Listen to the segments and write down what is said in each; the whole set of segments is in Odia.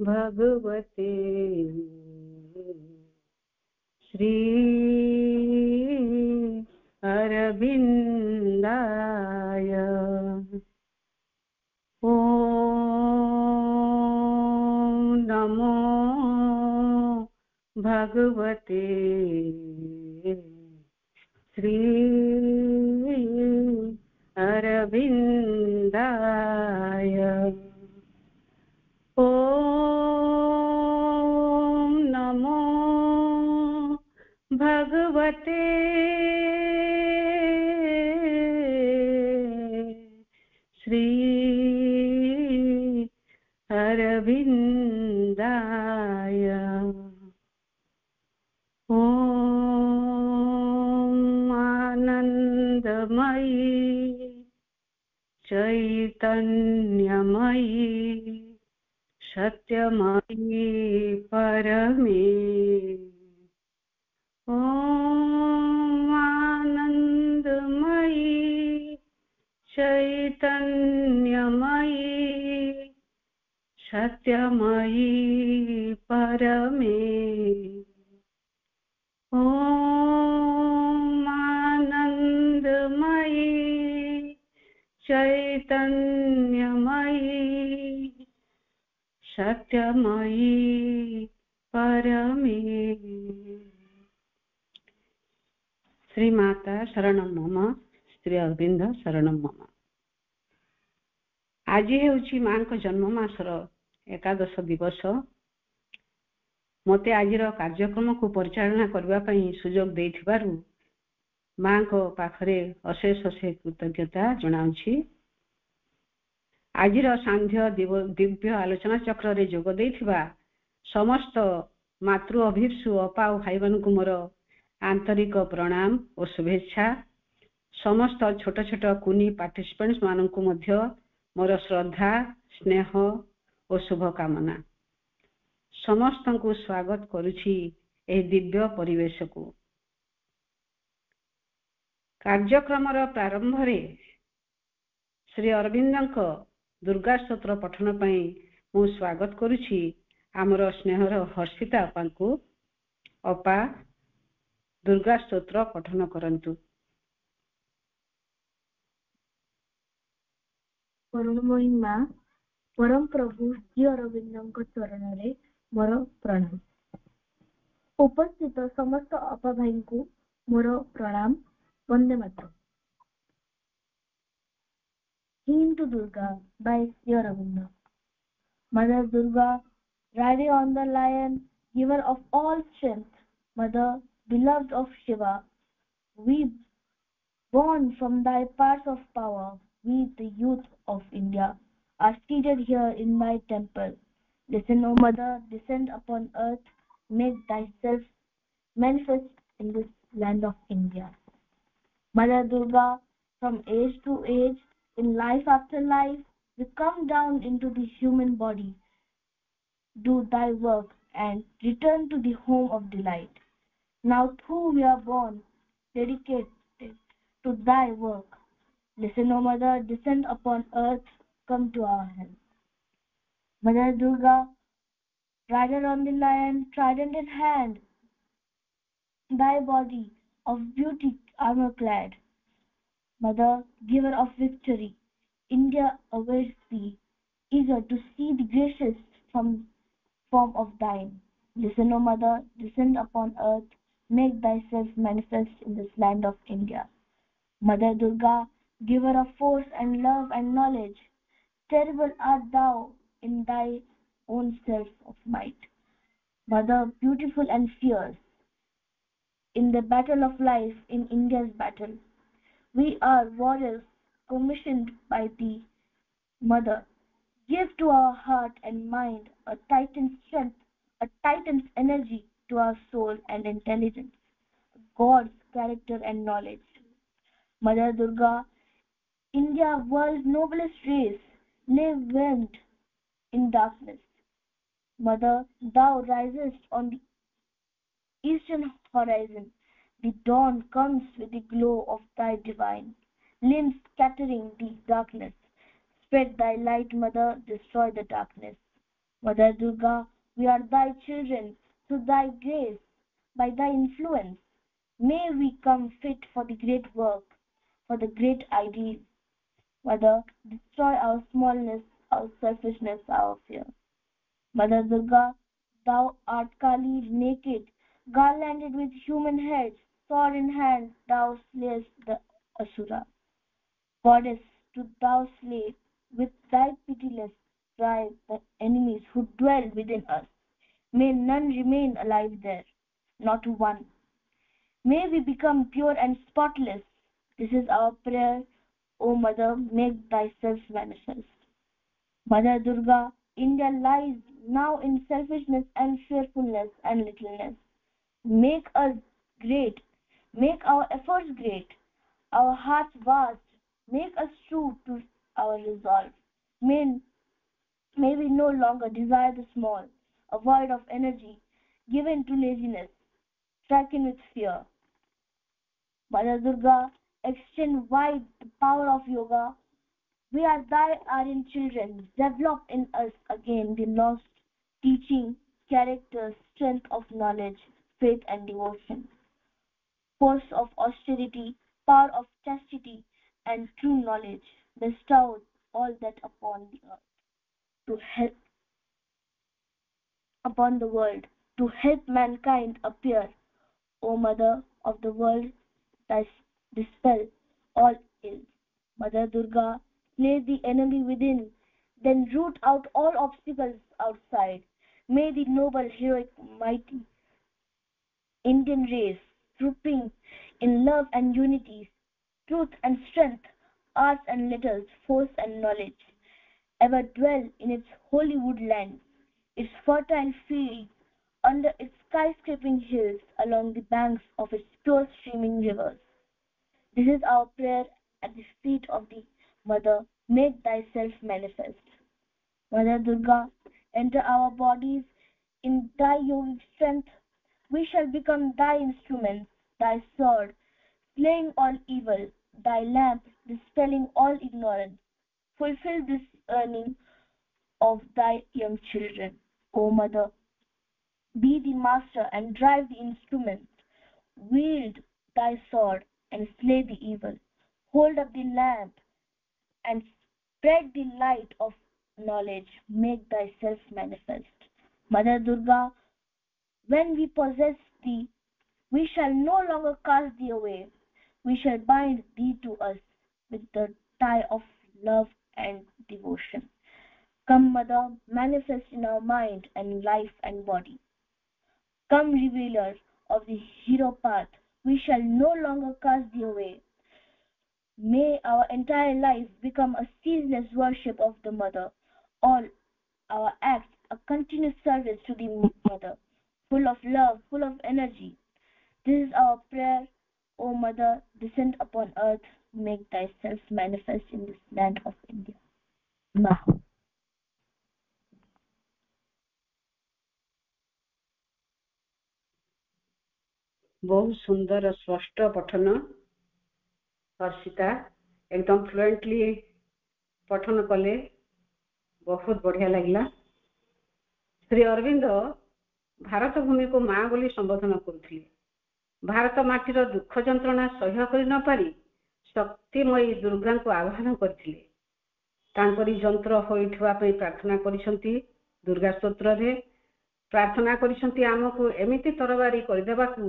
भगवते श्री अरविन्दाय ॐ नमो भगवते श्री अरविन्दाय ॐ नमो भगवते श्री अरविन्दाय ॐ आनन्दमयी चैतन्यमयी सत्यमयी परमे ॐ आनन्दमयी चैतन्यमयी सत्यमयी परमे ॐ आनन्दमयी चैतन्यमयी सत्यमयी परमे श्री माता शरणं मम श्री अरविंद शरणं मम। आज हेउची मांक जन्म मासर एकादश दिवस। मते आजिर कार्यक्रम को परिचालना करबा पई सुयोग देथिबारु मांक पाखरे अशेष अशेष कृतज्ञता जनाउछि। आजिर सांध्य दिव्य आलोचना चक्र रे जोग देथिबा समस्त मातृ अभिप्सु अपा भाई मानकु मोर आंतरिक प्रणाम और शुभेच्छा। समस्त छोट छोट कुनी पार्टिसिपेंट्स मानकु मध्य मोर श्रद्धा स्नेह और शुभकामना। समस्त को स्वागत करुछि ए दिव्य परिवेश को। कार्यक्रम प्रारंभ रे श्री अरविंदक दुर्गा स्तोत्र पठन पई मु स्वागत करुछि आमर स्नेहर हर्षिता अपा को। अपा दुर्गा स्तोत्र पठन करंतु। करुणमयी माँ परम प्रभु श्री अरविंदଙ୍କ चरणरे मोर प्रणाम। उपस्थित समस्त अपा भाई को मोर प्रणाम। Vande Mataram. Hymn to Durga by Sri Aurobindo. Mother Durga, riding on the lion, giver of all strength, Mother, beloved of Shiva, we, born from thy parts of power, we, the youth of India, are seated here in thy temple. Listen, O Mother, descend upon earth, make thyself manifest in this land of India. Mother Durga, from age to age, in life after life, we come down into the human body, do thy work, and return to the home of delight. Now too we are born, dedicated to thy work. Listen, O Mother, descend upon earth, come to our help. Mother Durga, rider on the lion, trident in hand, thy body of beauty armor clad. Mother, giver of victory, India awaits thee, eager to see the gracious form of thine. Listen, O Mother, descend upon earth, make thyself manifest in this land of India. Mother Durga, giver of force and love and knowledge, terrible art thou in thy own self of might. Mother, beautiful and fierce, in the battle of life, in India's battle, we are warriors commissioned by thee. Mother, give to our heart and mind a Titan's strength, a Titan's energy to our soul and intelligence, God's character and knowledge. Mother Durga, India, world's noblest race, lay whelmed in darkness. Mother, thou risest on the eastern horizon. The dawn comes with the glow of thy divine limbs, scattering the darkness. Spread thy light, Mother, destroy the darkness. Mother Durga, we are thy children through thy grace, by thy influence. May we come fit for the great work, for the great ideal. Mother, destroy our smallness, our selfishness, our fear. Mother Durga, thou art Kali naked, garlanded with human heads, sword in hand, thou slayest the Asura. Goddess, do thou slay with thy pitiless drive the enemies who dwell within us. May none remain alive there, not one. May we become pure and spotless. This is our prayer, O Mother, make thyself manifest. Mother Durga, India lies now in selfishness and fearfulness and littleness. Make us great, make our efforts great, our hearts vast, make us true to our resolve. May, may we no longer desire the small, a void of energy, given to laziness, stricken with fear. Mother Durga, extend wide the power of yoga. We are thy Aryan children. Develop in us again the lost teaching, character, strength of knowledge, faith and devotion, force of austerity, power of chastity, and true knowledge. Bestow all that upon the earth to help upon the world, to help mankind appear. O Mother of the world, thus dispel all ill. Mother Durga, slay the enemy within, then root out all obstacles outside. May the noble, heroic, mighty Indian race, trooping in love and unity, truth and strength, arts and letters, force and knowledge, ever dwell in its holy woodlands, its fertile fields, under its skyscraping hills, along the banks of its pure streaming rivers. This is our prayer at the feet of the Mother. Make thyself manifest. Mother Durga, enter our bodies in thy yogic strength. We shall become thy instruments, thy sword, slaying all evil, thy lamp, dispelling all ignorance. Fulfill this yearning of thy young children. O Mother, be the master and drive the instruments. Wield thy sword and slay the evil. Hold up the lamp and spread the light of knowledge. Make thyself manifest. Mother Durga, when we possess thee, we shall no longer cast thee away. We shall bind thee to us with the tie of love and devotion. Come, Mother, manifest in our mind and life and body. Come, revealer of the hero path, we shall no longer cast thee away. May our entire life become a ceaseless worship of the Mother, all our acts a continuous service to the Mother, full of love, full of energy. This is our prayer, O Mother, descend upon earth, make thyself manifest in this land of India. Now. बहुत सुंदर स्पष्ट पठन हर्षिता एकदम फ्लुएंटली पठन कले बहुत बढ़िया लगला। श्री अरविंद भारत भूमि को माँ बोली संबोधन करुथिले। भारत माटीर दुख जंत्रणा सह्य करि न पारि शक्तिमयी दुर्गा को आह्वान करथिले। तांकरी जंत्र होइठवा पई प्रार्थना करिसंती। दुर्गा स्तोत्र रे प्रार्थना करिसंती आमको एमिति तरबारी करदेबाकू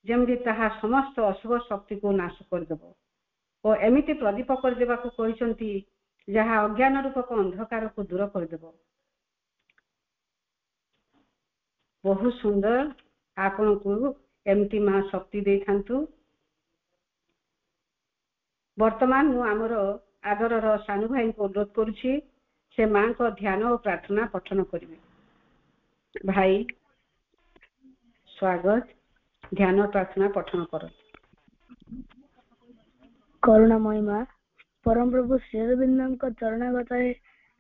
जेमि ताहा समस्त अशुभ शक्ति को नाश करदेब और एमिति प्रदीप करदेबाकू कहिसंती जहा अज्ञान रूपक अंधकार को दूर करदेब। बहुत सुंदर आपण को एमती मां शक्ति दे थांतु। वर्तमान मु आमर आदरर सानु भाई को अनुरोध करुछि से मां को ध्यान और प्रार्थना पठन करिवे। भाई स्वागत, ध्यान और प्रार्थना पठन करो। करुणामयी मां परम प्रभु श्री अरविंदन को चरणागताय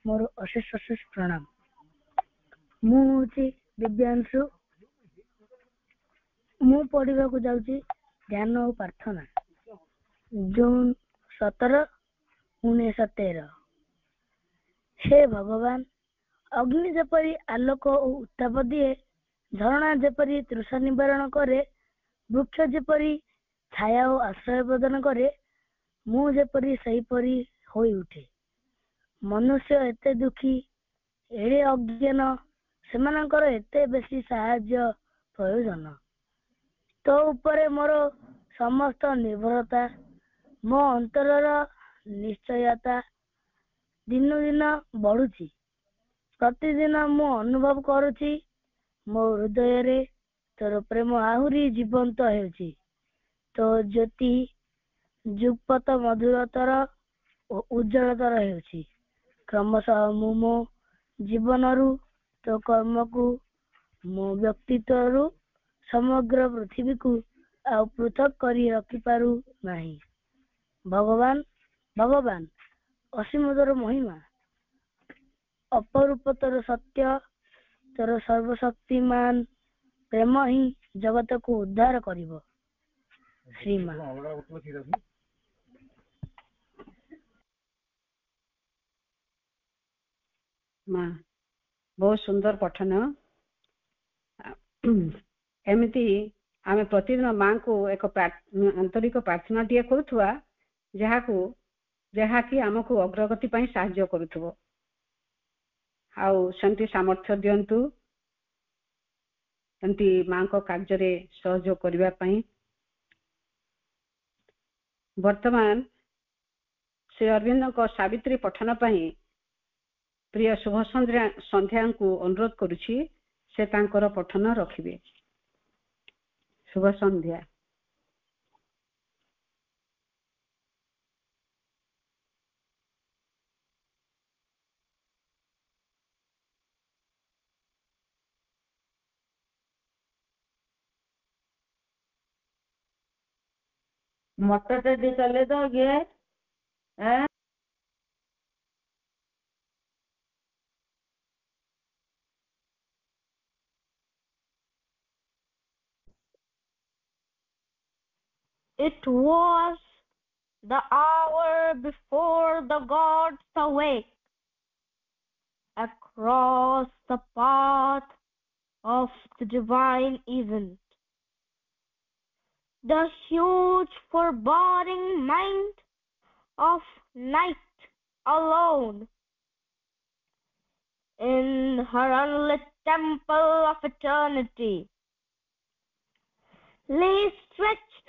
मोर अशेष अशेष प्रणाम। मु होछि दिव्यांशु। मु पढ़िबा को जाउछि ध्यान और प्रार्थना जून 17, 1913। हे भगवान, ଅଗ୍ନି ଯେପରି ଆଲୋକ ଓ ଉତ୍ତାପ ଦିଏ, ଝରଣା ଯେପରି ତୃଷା ନିବାରଣ କରେ, ବୃକ୍ଷ ଯେପରି ଛାୟା ଓ ଆଶ୍ରୟ ପ୍ରଦାନ କରେ, ମୁଁ ଯେପରି ସେହିପରି ହୋଇ ଉଠେ। ମନୁଷ୍ୟ ଏତେ ଦୁଃଖୀ, ଏଡ଼େ ଅଜ୍ଞାନ, ସେମାନଙ୍କର ଏତେ ବେଶୀ ସାହାଯ୍ୟ ପ୍ରୟୋଜନ। ତୋ ଉପରେ ମୋର ସମସ୍ତ ନିର୍ଭରତା, ମୋ ଅନ୍ତରର ନିଶ୍ଚୟତା ଦିନୁ ଦିନ ବଢୁଛି। ପ୍ରତିଦିନ ମୁଁ ଅନୁଭବ କରୁଛି, ମୋ ହୃଦୟରେ ତୋର ପ୍ରେମ ଆହୁରି ଜୀବନ୍ତ ହେଉଛି। ତୋ ଜ୍ୟୋତି ଯୁଗପତ ମଧୁରତର ଓ ଉଜ୍ଜଳତର ହେଉଛି। କ୍ରମଶଃ ମୁଁ ମୋ ଜୀବନରୁ, ତୋ କର୍ମକୁ, ମୋ ବ୍ୟକ୍ତିତ୍ୱରୁ ସମଗ୍ର ପୃଥିବୀକୁ ଆଉ ପୃଥକ କରି ରଖିପାରୁ ନାହିଁ। ଭଗବାନ ଅସୀମ ତୋର ମହିମା, ଅପରୂପ ତୋର ସତ୍ୟ, ତୋର ସର୍ବଶକ୍ତିମାନ ପ୍ରେମ ହିଁ ଜଗତକୁ ଉଦ୍ଧାର କରିବ। ଶ୍ରୀମା। ମା ବହୁତ ସୁନ୍ଦର ପଠନ। ଏମିତି ଆମେ ପ୍ରତିଦିନ ମାଙ୍କୁ ଏକ ଆନ୍ତରିକ ପ୍ରାର୍ଥନାଟିଏ କରୁଥିବା, ଯାହାକି ଆମକୁ ଅଗ୍ରଗତି ପାଇଁ ସାହାଯ୍ୟ କରୁଥିବ। ଆଉ ସେମିତି ସାମର୍ଥ୍ୟ ଦିଅନ୍ତୁ, ସେମିତି ମାଙ୍କ କାର୍ଯ୍ୟରେ ସହଯୋଗ କରିବା ପାଇଁ। ବର୍ତ୍ତମାନ ଶ୍ରୀ ଅରବିନ୍ଦଙ୍କ ସାବିତ୍ରୀ ପଠନ ପାଇଁ ପ୍ରିୟ ଶୁଭ ସନ୍ଧ୍ୟାଙ୍କୁ ଅନୁରୋଧ କରୁଛି, ସେ ତାଙ୍କର ପଠନ ରଖିବେ। ଶୁଭ ସନ୍ଧ୍ୟା। मोटर टेडी चले दोगे? It was the hour before the gods awake. Across the path of the divine event, the huge foreboding mind of night alone, in her unlit temple of eternity, lay stretched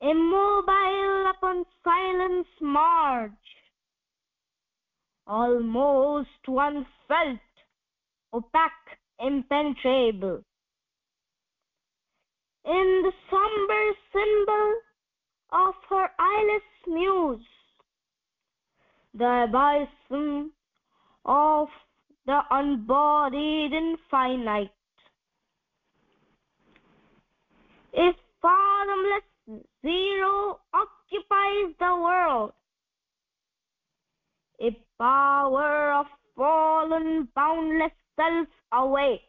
immobile upon silence marge, almost unfelt, opaque, impenetrable. In the somber symbol of her eyeless muse, the abysm of the unbodied infinite. If fathomless zero occupies the world, a power of fallen boundless self awake,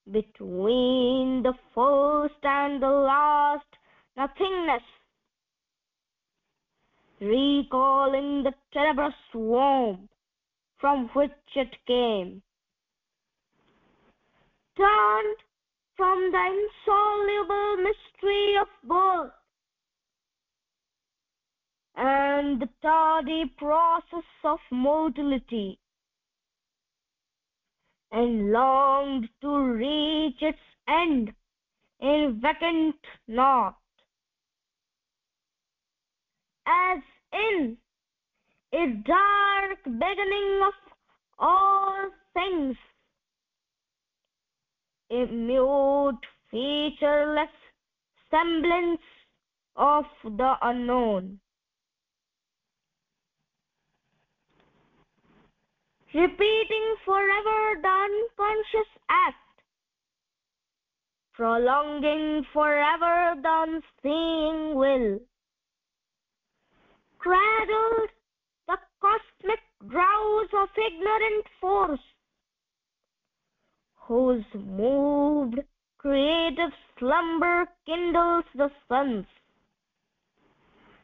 between the first and the last nothingness, recalling the tenebrous womb from which it came, turned from the insoluble mystery of birth and the tardy process of mortality, and longed to reach its end in vacant naught, as in a dark beginning of all things, a mute, featureless semblance of the unknown, repeating forever the unconscious act, prolonging forever the unseeing will, cradled the cosmic drowse of ignorant force, whose moved creative slumber kindles the suns,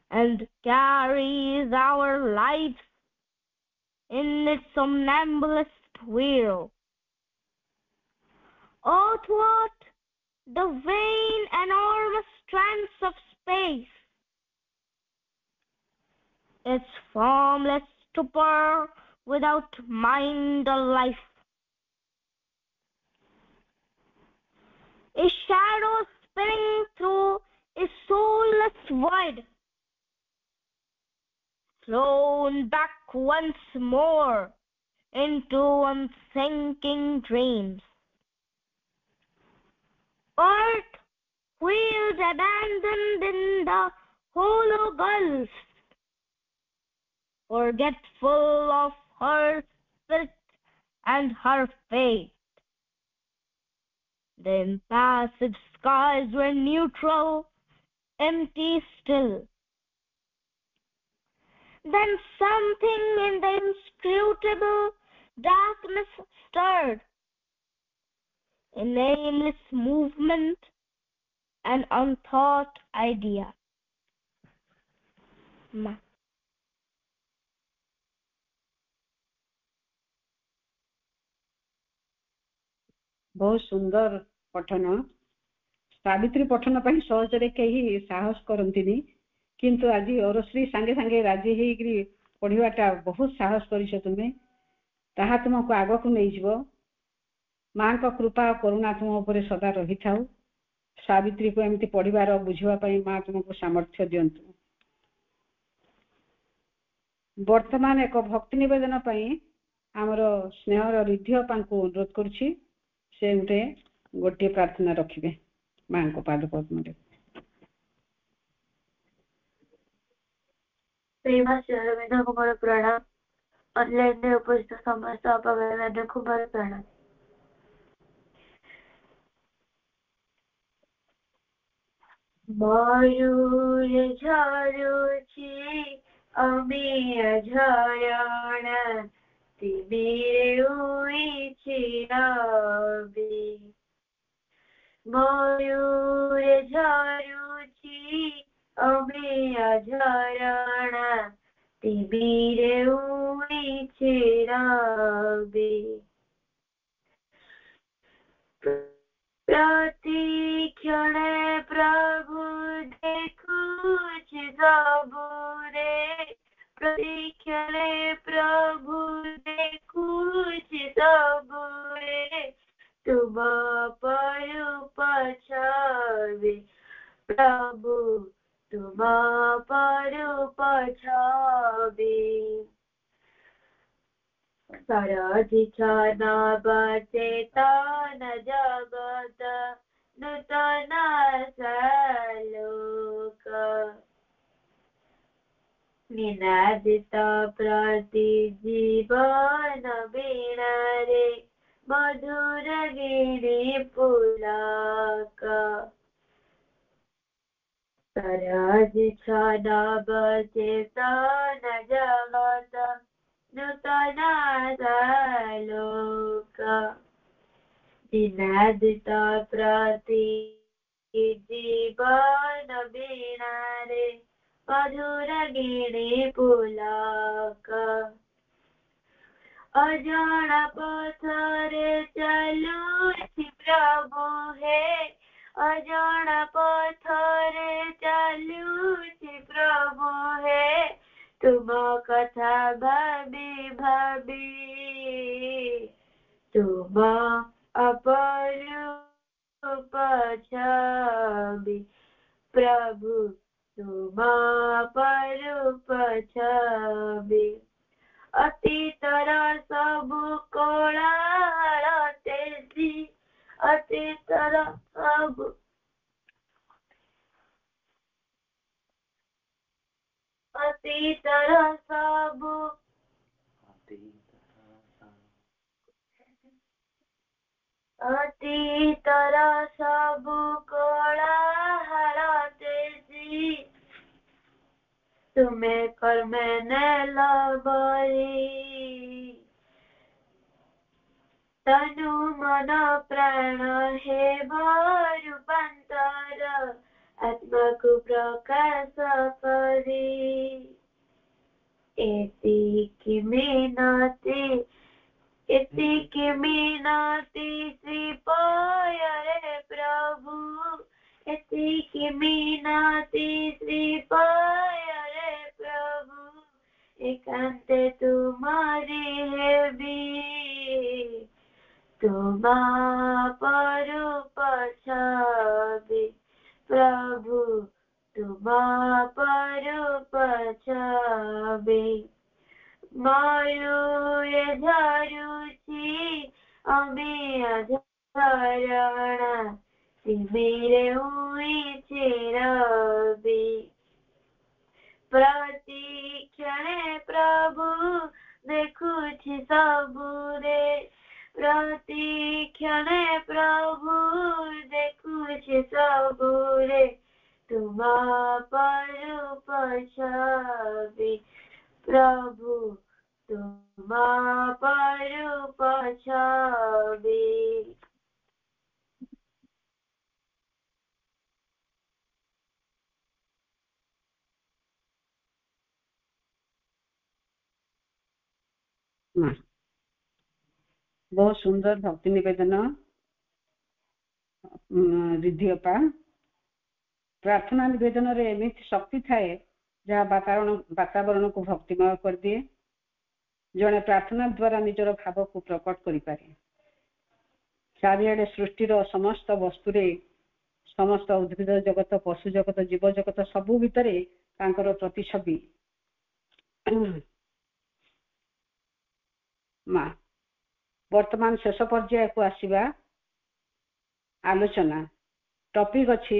and carries our lives in its somnambulist wheel. Earthward, the vain, enormous strands of space, its formless stupor without mind or life. A shadow spinning through a soulless void, thrown back once more into unthinking dreams. Earth wheels abandoned in the hollow gulf, forgetful of her spirit and her fate. The impassive skies were neutral, empty still. Then something in the inscrutable darkness stirred, a nameless movement, an unthought idea. बहुत सुंदर पठन। सावित्री पठन पर सहजरे कहीं साहस करंतिनी, किंतु आज औरश्री सांगे सांगे राजी होइकरी पढ़िबाटा बहुत साहस करिछ तुमे। ताहा तुमको आग को नहीं जीवो। मां को कृपा और करुणा तुम ऊपर सदा रही थाउ। सावित्री को एमती पढ़िबार बुझिबा पई मां तुमको सामर्थ्य दियंतु। वर्तमान एक भक्ति निवेदन पई आमर स्नेहर रिद्धि अपांकु अनुरोध करुछि, से गोटे प्रार्थना रखिबे मां को पाद पद्म रे। प्रेमा शरणा कुमार प्रणाम। ऑनलाइन में उपस्थित समस्त अपवाद कुमार प्रणाम। मयूर झरुछि अमी झरण तिमिरे उइछि रवि। मयूर झरुछि अमी झरण तिमिरे उइछि रवि। प्रतिक्षणे प्रभु देखुछि सबुरे। प्रतिक्षणे प्रभु देखुछि सबुरे। तुम परूप छवि प्रभु, तुम परूप छवि। सरधि छनब चेतन जगत नूतन सलोक। निनादित प्रति जीवन वीणारे मधुर गिरि पुलक। सरधि छनब चेतन जगत नूतन सलोक। निनादित प्रति जीवन वीणारे मधुर गिरि पुलक। अजान पथरे चलुछि प्रभु हे। अजान पथरे चलुछि प्रभु हे। तुम कथा भाबी भाबी, तुम अपरूप छवि प्रभु, तुम अपरूप छवि। अतीतर सबु कोलाहल तेजी, अतीतर सबु अतीतर सबु अतीतर सबु कोलाहल तेजी। तुम्हें कर्मे नेल बरी। तनु मन प्राण हे रूपांतर आत्मा को प्रकाश करी। ଏତିକି ମିନତି ଶ୍ରୀପୟରେ ପ୍ରଭୁ ଏତିକି ମିନତି ଶ୍ରୀପୟରେ ପ୍ରଭୁ ଏକାନ୍ତେ ତୁମରି ହେବି ତୁମା ପରୂପ ଛବି ପ୍ରଭୁ ତୁମା ପରୂପ ଛବି ମୟୁରେ ଝରୁଛି ଅମିୟ ଝରଣା ତିମିରେ ଉଇଁଛି ରବି ପ୍ରତିକ୍ଷଣେ ପ୍ରଭୁ ଦେଖୁଛି ସବୁରେ ପ୍ରତିକ୍ଷଣେ ପ୍ରଭୁ ଦେଖୁଛି ସବୁରେ ତୁମ ପରୂପ ଛବି ପ୍ରଭୁ ତୁମ ପରୂପ ଛବି बहुत सुंदर भक्ति निवेदन रिद्धि अपा प्रार्थना निवेदन रे एमिति शक्ति थाए जहाँ वातावरण को भक्तिमय कर दिए जड़े प्रार्थना द्वारा निजर भाव को प्रकट करि पारे चारिआडे सृष्टिर समस्त वस्तुरे समस्त उद्भिद जगत पशु जगत जीव जगत सबु भितरे तांकर प्रतिछवि माँ वर्तमान शेष पर्याय को आसीबा आलोचना टॉपिक अछि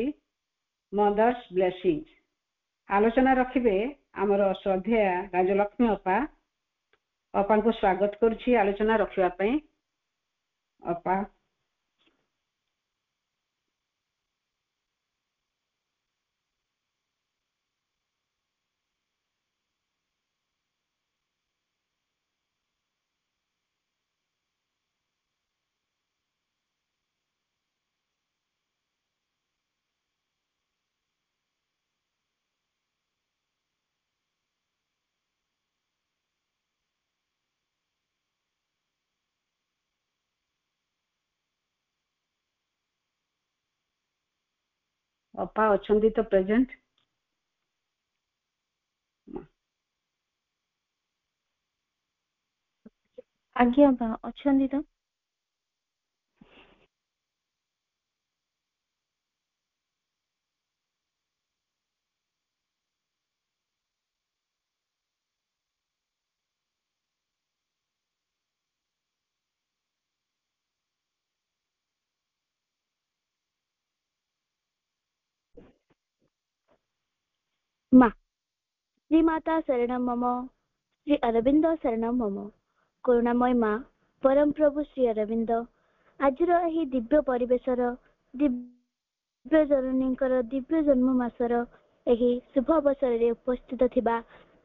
मदर्स ब्लेसिंग्स आलोचना रखिबे आमर श्रद्धेया राजलक्ष्मी अपा अपा को स्वागत करुछि आलोचना रखिबा पई अपा अपा अछंदी तो प्रेजेंट आज्ञा बा अछंदी तो मा श्रीमाता शरणं मम श्री अरविंद शरणं मम करुणामय माँ परम प्रभु श्री अरविंद आजिर एही दिव्य परिवेशर दिव्य जननींकर दिव्य जन्म मासर एही शुभ अवसर रे उपस्थित थिबा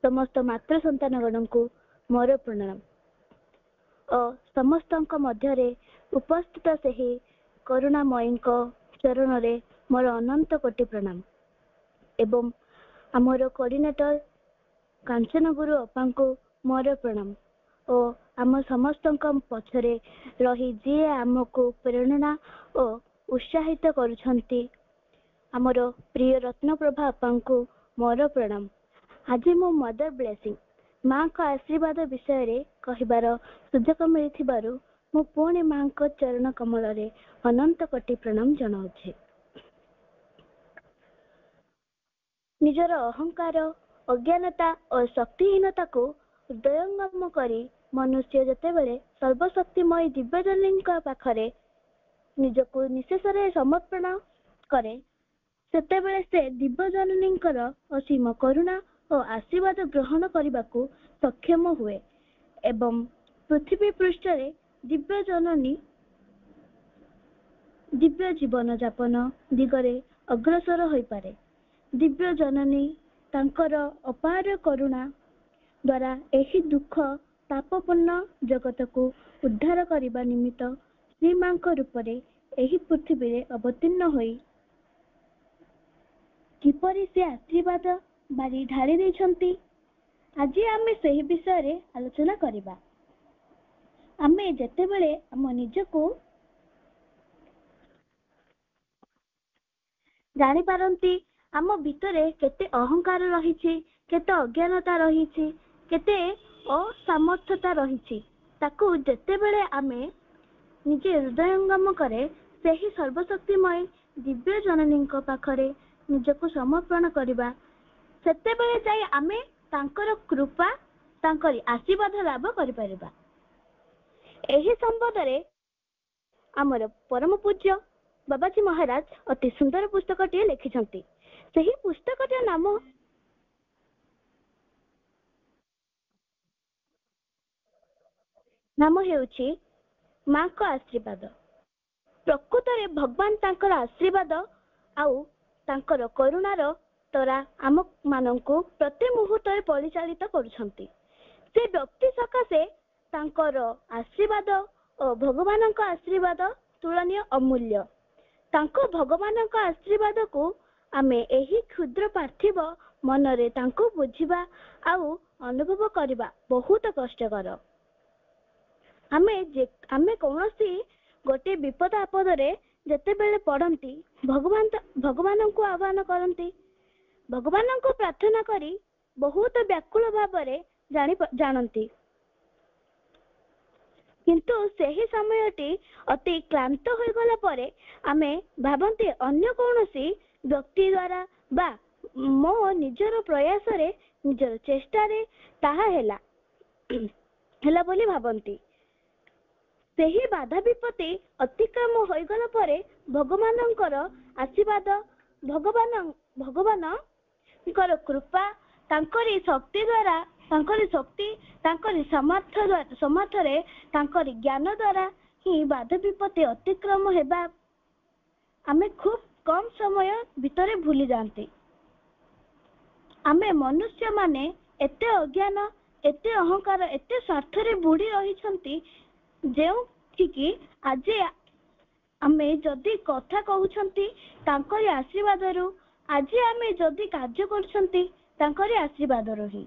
समस्त मातृ संतानगण को मोर प्रणाम और समस्तଙ୍କ ମଧ୍ୟରେ उपस्थित ସେହି करुणामयଙ୍କ ଚରଣରେ ମୋର ଅନନ୍ତ କୋଟି ପ୍ରଣାମ ଏବଂ ଆମର କୋଅର୍ଡିନେଟର କାଞ୍ଚନ ଗୁରୁ ଅପାଙ୍କୁ ମୋର ପ୍ରଣାମ ଓ ଆମ ସମସ୍ତଙ୍କ ପଛରେ ରହି ଯିଏ ଆମକୁ ପ୍ରେରଣା ଓ ଉତ୍ସାହିତ କରୁଛନ୍ତି ଆମର ପ୍ରିୟ ରତ୍ନପ୍ରଭା ଅପାଙ୍କୁ ମୋର ପ୍ରଣାମ ଆଜି ମୁଁ ମଦର ବ୍ଲେସିଂ ମାଙ୍କ ଆଶୀର୍ବାଦ ବିଷୟରେ କହିବାର ସୁଯୋଗ ମିଳିଥିବାରୁ ମୁଁ ପୁଣି ମାଙ୍କ ଚରଣ କମଳରେ ଅନନ୍ତ କୋଟି ପ୍ରଣାମ ଜଣାଉଛି ନିଜର ଅହଙ୍କାର ଅଜ୍ଞାନତା ଓ ଶକ୍ତିହୀନତାକୁ ହୃଦୟଙ୍ଗମ କରି ମନୁଷ୍ୟ ଯେତେବେଳେ ସର୍ବଶକ୍ତିମୟୀ ଦିବ୍ୟଜନନୀଙ୍କ ପାଖରେ ନିଜକୁ ନିଶେଷରେ ସମର୍ପଣ କରେ ସେତେବେଳେ ସେ ଦିବ୍ୟଜନନୀଙ୍କର ଅସୀମ କରୁଣା ଓ ଆଶୀର୍ବାଦ ଗ୍ରହଣ କରିବାକୁ ସକ୍ଷମ ହୁଏ ଏବଂ ପୃଥିବୀ ପୃଷ୍ଠରେ ଦିବ୍ୟଜନନୀ ଦିବ୍ୟ ଜୀବନ ଯାପନ ଦିଗରେ ଅଗ୍ରସର ହୋଇପାରେ ଦିବ୍ୟ ଜନନୀ ତାଙ୍କର ଅପାର କରୁଣା ଦ୍ୱାରା ଏହି ଦୁଃଖ ତାପପୂର୍ଣ୍ଣ ଜଗତକୁ ଉଦ୍ଧାର କରିବା ନିମିତ୍ତ ଶ୍ରୀମାଙ୍କ ରୂପରେ ଏହି ପୃଥିବୀରେ ଅବତୀର୍ଣ୍ଣ ହୋଇ କିପରି ସେ ଆଶୀର୍ବାଦ ବାରି ଢାଳି ଦେଇଛନ୍ତି ଆଜି ଆମେ ସେହି ବିଷୟରେ ଆଲୋଚନା କରିବା। ଆମେ ଯେତେବେଳେ ଆମ ନିଜକୁ ଜାଣିପାରନ୍ତି ଆମ ଭିତରେ କେତେ ଅହଙ୍କାର ରହିଛି, କେତେ ଅଜ୍ଞାନତା ରହିଛି, କେତେ ଅସାମର୍ଥ୍ୟତା ରହିଛି, ତାକୁ ଯେତେବେଳେ ଆମେ ନିଜେ ହୃଦୟଙ୍ଗମ କରେ ସେହି ସର୍ବଶକ୍ତିମୟ ଦିବ୍ୟ ଜନନୀଙ୍କ ପାଖରେ ନିଜକୁ ସମର୍ପଣ କରିବା, ସେତେବେଳେ ଯାଇ ଆମେ ତାଙ୍କର କୃପା, ତାଙ୍କରି ଆଶୀର୍ବାଦ ଲାଭ କରିପାରିବା। ଏହି ସମ୍ବନ୍ଧରେ ଆମର ପରମ ପୂଜ୍ୟ ବାବାଜୀ ମହାରାଜ ଅତି ସୁନ୍ଦର ପୁସ୍ତକଟିଏ ଲେଖିଛନ୍ତି। ସେହି ପୁସ୍ତକଟିର ନାମ ହେଉଛି ମାଙ୍କ ଆଶୀର୍ବାଦ। ପ୍ରକୃତରେ ଭଗବାନ ତାଙ୍କର ଆଶୀର୍ବାଦ ଆଉ ତାଙ୍କର କରୁଣାର ଦ୍ୱାରା ଆମ ମାନଙ୍କୁ ପ୍ରତି ମୁହୂର୍ତ୍ତରେ ପରିଚାଳିତ କରୁଛନ୍ତି। ସେ ବ୍ୟକ୍ତି ସକାଶେ ତାଙ୍କର ଆଶୀର୍ବାଦ ଓ ଭଗବାନଙ୍କ ଆଶୀର୍ବାଦ ତୁଳନୀୟ ଅମୂଲ୍ୟ। ତାଙ୍କ ଭଗବାନଙ୍କ ଆଶୀର୍ବାଦକୁ ଆମେ ଏହି କ୍ଷୁଦ୍ର ପାର୍ଥିବ ମନରେ ତାଙ୍କୁ ବୁଝିବା ଆଉ ଅନୁଭବ କରିବା ବହୁତ କଷ୍ଟକର। ଆମେ କୌଣସି ଗୋଟିଏ ବିପଦ ଆପଦରେ ଯେତେବେଳେ ପଡ଼ନ୍ତି ଭଗବାନଙ୍କୁ ଆହ୍ୱାନ କରନ୍ତି, ଭଗବାନଙ୍କୁ ପ୍ରାର୍ଥନା କରି ବହୁତ ବ୍ୟାକୁଳ ଭାବରେ ଜାଣନ୍ତି, କିନ୍ତୁ ସେହି ସମୟଟି ଅତି କ୍ଳାନ୍ତ ହୋଇଗଲା ପରେ ଆମେ ଭାବନ୍ତି ଅନ୍ୟ କୌଣସି ବ୍ୟକ୍ତି ଦ୍ୱାରା ବା ମୋ ନିଜର ପ୍ରୟାସରେ ନିଜର ଚେଷ୍ଟାରେ ତାହା ହେଲା ବୋଲି ଭାବନ୍ତି। ସେହି ବାଧା ବିପତ୍ତି ଅତିକ୍ରମ ହୋଇଗଲା ପରେ ଭଗବାନଙ୍କର ଆଶୀର୍ବାଦ, ଭଗବାନଙ୍କର କୃପା, ତାଙ୍କରି ଶକ୍ତି ଦ୍ୱାରା, ତାଙ୍କରି ଶକ୍ତି, ତାଙ୍କରି ସମର୍ଥରେ, ତାଙ୍କରି ଜ୍ଞାନ ଦ୍ୱାରା ହିଁ ବାଧା ବିପତ୍ତି ଅତିକ୍ରମ ହେବା ଆମେ ଖୁବ୍ କମ୍ ସମୟ ଭିତରେ ଭୁଲି ଯାଆନ୍ତି। ଆମେ ମନୁଷ୍ୟମାନେ ଏତେ ଅଜ୍ଞାନ, ଏତେ ଅହଙ୍କାର, ଏତେ ସ୍ୱାର୍ଥରେ ବୁଡ଼ି ରହିଛନ୍ତି, ଯେଉଁଠିକି ଆଜି ଆମେ ଯଦି କଥା କହୁଛନ୍ତି ତାଙ୍କରି ଆଶୀର୍ବାଦରୁ, ଆଜି ଆମେ ଯଦି କାର୍ଯ୍ୟ କରୁଛନ୍ତି ତାଙ୍କରି ଆଶୀର୍ବାଦରୁ ହିଁ,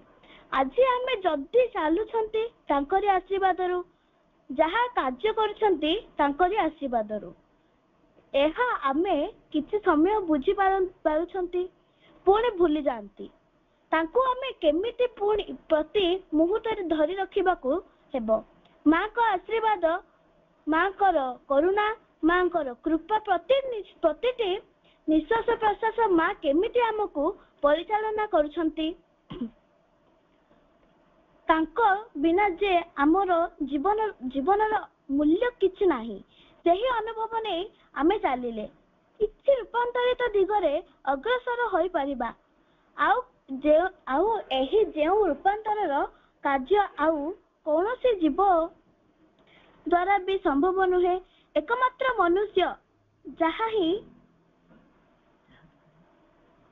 ଆଜି ଆମେ ଯଦି ଚାଲୁଛନ୍ତି ତାଙ୍କରି ଆଶୀର୍ବାଦରୁ, ଯାହା କାର୍ଯ୍ୟ କରୁଛନ୍ତି ତାଙ୍କରି ଆଶୀର୍ବାଦରୁ। ଏହା ଆମେ କିଛି ସମୟ ବୁଝି ପାରୁଛନ୍ତି, ପୁଣି ଭୁଲି ଯାଆନ୍ତି। ତାଙ୍କୁ ଆମେ କେମିତି ପୁଣି ପ୍ରତି ମୁହୂର୍ତ୍ତରେ ଧରି ରଖିବାକୁ ହେବ? ମାଙ୍କ ଆଶୀର୍ବାଦ, ମାଙ୍କର କରୁଣା, ମାଙ୍କର କୃପା, ପ୍ରତିଟି ନିଶ୍ୱାସ ପ୍ରଶ୍ୱାସ ମା କେମିତି ଆମକୁ ପରିଚାଳନା କରୁଛନ୍ତି, ତାଙ୍କ ବିନା ଯେ ଆମର ଜୀବନର ମୂଲ୍ୟ କିଛି ନାହିଁ, ସେହି ଅନୁଭବ ନେଇ ଆମେ ଚାଲିଲେ କିଛି ରୂପାନ୍ତରିତ ଦିଗରେ ଅଗ୍ରସର ହୋଇପାରିବା। ଆଉ ଏହି ଯେଉଁ ରୂପାନ୍ତରର କାର୍ଯ୍ୟ ଆଉ କୌଣସି ଜୀବ ଦ୍ୱାରା ବି ସମ୍ଭବ ନୁହେଁ, ଏକମାତ୍ର ମନୁଷ୍ୟ ଯାହା ହିଁ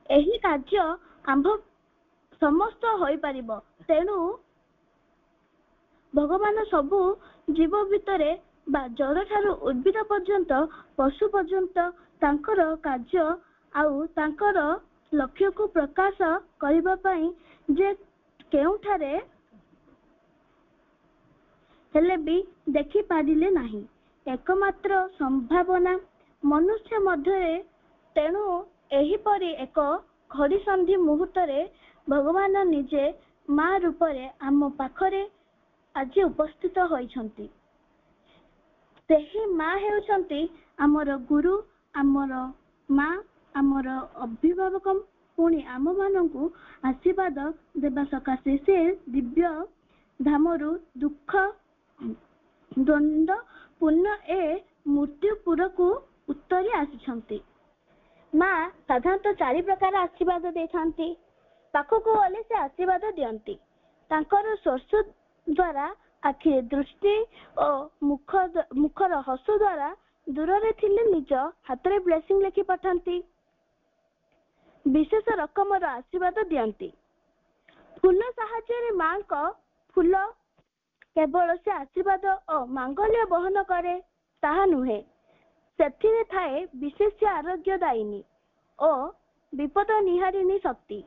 ଏହି କାର୍ଯ୍ୟ ଆମ୍ଭ ସମସ୍ତ ହୋଇପାରିବ। ତେଣୁ ଭଗବାନ ସବୁ ଜୀବ ଭିତରେ ବା ଜଡ଼ଠାରୁ ଉଦ୍ଭିଦ ପର୍ଯ୍ୟନ୍ତ, ପଶୁ ପର୍ଯ୍ୟନ୍ତ ତାଙ୍କର କାର୍ଯ୍ୟ ଆଉ ତାଙ୍କର ଲକ୍ଷ୍ୟକୁ ପ୍ରକାଶ କରିବା ପାଇଁ ଯେ କେଉଁଠାରେ ହେଲେ ବି ଦେଖିପାରିଲେ ନାହିଁ, ଏକମାତ୍ର ସମ୍ଭାବନା ମନୁଷ୍ୟ ମଧ୍ୟରେ। ତେଣୁ ଏହିପରି ଏକ ଘଡ଼ିସନ୍ଧି ମୁହୂର୍ତ୍ତରେ ଭଗବାନ ନିଜେ ମା ରୂପରେ ଆମ ପାଖରେ ଆଜି ଉପସ୍ଥିତ ହୋଇଛନ୍ତି। ସେହି ମା ହେଉଛନ୍ତି ଆମର ଗୁରୁ, ଆମର ମା, ଆମର ଅଭିଭାବକ, ପୁଣି ଆମମାନଙ୍କୁ ଆଶୀର୍ବାଦ ଦେବା ସକାଶେ ସେ ଦିବ୍ୟ ଧାମରୁ ଦୁଃଖ ଦ୍ୱନ୍ଦ୍ୱ ପୂର୍ଣ୍ଣ ଏ ମୃତ୍ୟୁପୁରକୁ ଉତ୍ତରି ଆସିଛନ୍ତି। ମା ସାଧାରଣତଃ 4 ପ୍ରକାର ଆଶୀର୍ବାଦ ଦେଇଥାନ୍ତି। ପାଖକୁ ଗଲେ ସେ ଆଶୀର୍ବାଦ ଦିଅନ୍ତି। ତାଙ୍କର ସ୍ପର୍ଶ ଦ୍ୱାରା ଆଖିରେ ଦୃଷ୍ଟି ଓ ମୁଖର ହସ ଦ୍ୱାରା ଦୂରରେ ଥିଲେ ନିଜ ହାତରେ ବ୍ଲେସିଂ ଲେଖି ପଠାନ୍ତି। ବିଶେଷ ରକମର ଆଶୀର୍ବାଦ ଦିଅନ୍ତି। ଫୁଲ ସାହାଯ୍ୟରେ ମାଙ୍କ ଫୁଲ କେବଳ ସେ ଆଶୀର୍ବାଦ ଓ ମାଙ୍ଗଲ୍ୟ ବହନ କରେ ତାହା ନୁହେଁ, ସେଥିରେ ଥାଏ ବିଶେଷ ଆରୋଗ୍ୟଦାୟିନୀ ଓ ବିପଦ ନିହାରିଣୀ ଶକ୍ତି।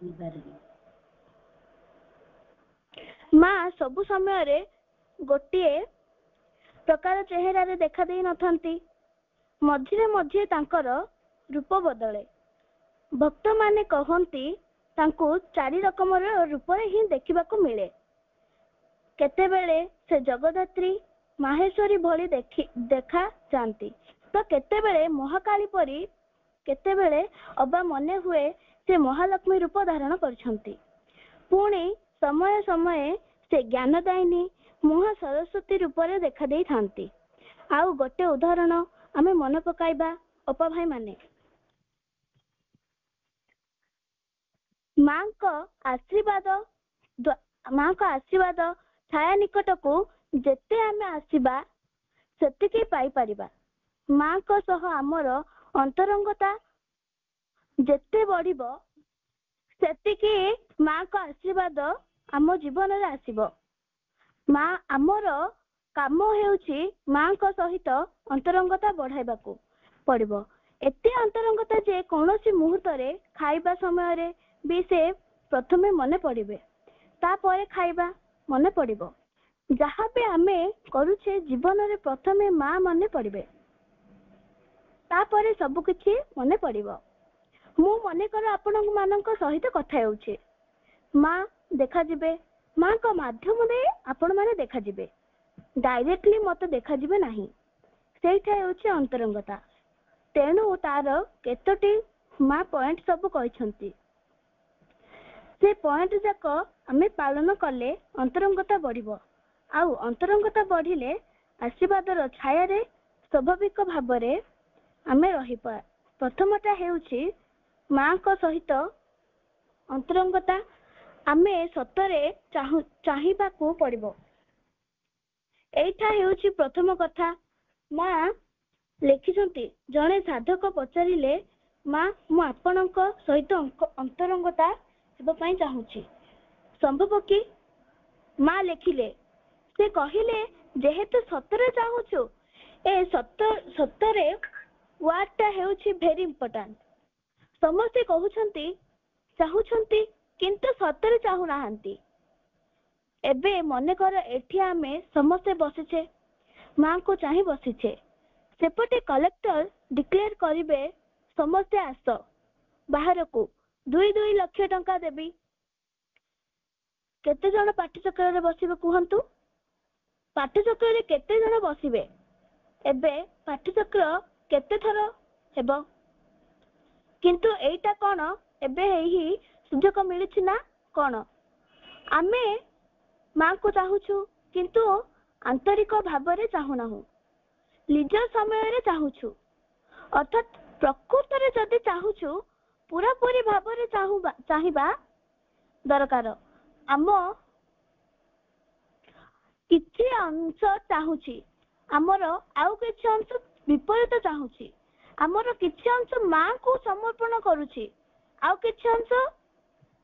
ମା ସବୁ ସମୟରେ ଗୋଟିଏ ପ୍ରକାର ଚେହେରାରେ ଦେଖା ଦେଇ ନଥାନ୍ତି। ମଝିରେ ମଝିରେ ତାଙ୍କର ରୂପ ବଦଳେ। ଭକ୍ତମାନେ କହନ୍ତି ତାଙ୍କୁ 4 ରକମର ରୂପରେ ହିଁ ଦେଖିବାକୁ ମିଳେ। କେତେବେଳେ ସେ ଜଗଦ୍ଧାତ୍ରୀ ମାହେଶ୍ୱରୀ ଭଳି ଦେଖା ଯାଆନ୍ତି ତ କେତେବେଳେ ମହାକାଳୀ ପରି, କେତେବେଳେ ଅବା ମନେ ହୁଏ ସେ ମହାଲକ୍ଷ୍ମୀ ରୂପ ଧାରଣ କରିଛନ୍ତି। ପୁଣି ସମୟ ସମୟେ ସେ ଜ୍ଞାନଦାୟିନୀ ମହା ସରସ୍ୱତୀ ରୂପରେ ଦେଖା ଦେଇଥାନ୍ତି। ଆଉ ଗୋଟେ ଉଦାହରଣ ଆମେ ମନେ ପକାଇବା ଅପା ଭାଇମାନେ। ମାଙ୍କ ଆଶୀର୍ବାଦ ଛାୟା ନିକଟକୁ ଯେତେ ଆମେ ଆସିବା ସେତିକି ପାଇପାରିବା। ମାଙ୍କ ସହ ଆମର ଅନ୍ତରଙ୍ଗତା ଯେତେ ବଢିବ ସେତିକି ମାଙ୍କ ଆଶୀର୍ବାଦ ଆମ ଜୀବନରେ ଆସିବ। ମା ଆମର କାମ ହେଉଛି ମାଙ୍କ ସହିତ ଅନ୍ତରଙ୍ଗତା ବଢାଇବାକୁ ପଡିବ। ଏତେ ଅନ୍ତରଙ୍ଗତା ଯେ କୌଣସି ମୁହୂର୍ତ୍ତରେ ଖାଇବା ସମୟରେ ବି ସେ ପ୍ରଥମେ ମନେ ପଡିବେ, ତାପରେ ଖାଇବା ମନେ ପଡିବ। ଯାହା ବି ଆମେ କରୁଛେ ଜୀବନରେ ପ୍ରଥମେ ମା ମନେ ପଡିବେ, ତାପରେ ସବୁ କିଛି ମନେ ପଡିବ। ମୁଁ ମନେକର ଆପଣଙ୍କ ମାନଙ୍କ ସହିତ କଥା ହେଉଛି, ମା ଦେଖାଯିବେ, ମାଙ୍କ ମାଧ୍ୟମରେ ଆପଣ ମାନେ ଦେଖାଯିବେ, ଡାଇରେକ୍ଟଲି ମତେ ଦେଖାଯିବେ ନାହିଁ। ସେଇଟା ହେଉଛି ଅନ୍ତରଙ୍ଗତା। ତେଣୁ ତାର କେତୋଟି ମା ପଏଣ୍ଟ ସବୁ କହିଛନ୍ତି। ସେ ପଏଣ୍ଟ ଯାକ ଆମେ ପାଳନ କଲେ ଅନ୍ତରଙ୍ଗତା ବଢିବ। ଆଉ ଅନ୍ତରଙ୍ଗତା ବଢିଲେ ଆଶୀର୍ବାଦର ଛାୟାରେ ସ୍ୱାଭାବିକ ଭାବରେ ଆମେ ରହିବା। ପ୍ରଥମଟା ହେଉଛି ମାଙ୍କ ସହିତ ଅନ୍ତରଙ୍ଗତା ଆମେ ସତରେ ଚାହିଁବାକୁ ପଡିବ। ଏଇଟା ହେଉଛି ପ୍ରଥମ କଥା। ମା ଲେଖିଛନ୍ତି, ଜଣେ ସାଧକ ପଚାରିଲେ, ମା ମୁଁ ଆପଣଙ୍କ ସହିତ ଅନ୍ତରଙ୍ଗତା ହେବା ପାଇଁ ଚାହୁଁଛି, ସମ୍ଭବ କି? ମା ଲେଖିଲେ, ସେ କହିଲେ, ଯେହେତୁ ସତରେ ଚାହୁଁଛୁ, ଏ ସତରେ ୱାର୍ଡଟା ହେଉଛି ଭେରି ଇମ୍ପୋର୍ଟାଣ୍ଟ। ସମସ୍ତେ କହୁଛନ୍ତି ଚାହୁଁଛନ୍ତି କିନ୍ତୁ ସତରେ ଚାହୁଁନାହାନ୍ତି। ଏବେ ମନେକର ଏଠି ଆମେ ସମସ୍ତେ ବସିଛେ, ମାଙ୍କୁ ଚାହିଁ ବସିଛେ, ସେପଟେ କଲେକ୍ଟର ଡିକ୍ଲେୟାର କରିବେ ସମସ୍ତେ ଆସ ବାହାରକୁ, 2 ଲକ୍ଷ ଟଙ୍କା ଦେବି। କେତେ ଜଣ ପାଠଚକ୍ରରେ ବସିବେ କୁହନ୍ତୁ? ପାଠଚକ୍ରରେ କେତେ ଜଣ ବସିବେ? ଏବେ ପାଠଚକ୍ର କେତେ ଥର ହେବ? କିନ୍ତୁ ଏଇଟା କଣ ଏବେ ଏହି ସୁଯୋଗ ମିଳିଛି ନା କଣ? ଆମେ ମାଙ୍କୁ ଚାହୁଁଛୁ କିନ୍ତୁ ଆନ୍ତରିକ ଭାବରେ ଚାହୁଁନାହୁଁ, ନିଜ ସମୟରେ ଚାହୁଁଛୁ। ଅର୍ଥାତ୍ ପ୍ରକୃତରେ ଯଦି ଚାହୁଁଛୁ, ପୁରାପୁରି ଭାବରେ ଚାହିଁବା ଦରକାର। ଆମ କିଛି ଅଂଶ ଚାହୁଁଛି, ଆମର ଆଉ କିଛି ଅଂଶ ବିପରୀତ ଚାହୁଁଛି, ଆମର କିଛି ଅଂଶ ମାଙ୍କୁ ସମର୍ପଣ କରୁଛି, ଆଉ କିଛି ଅଂଶ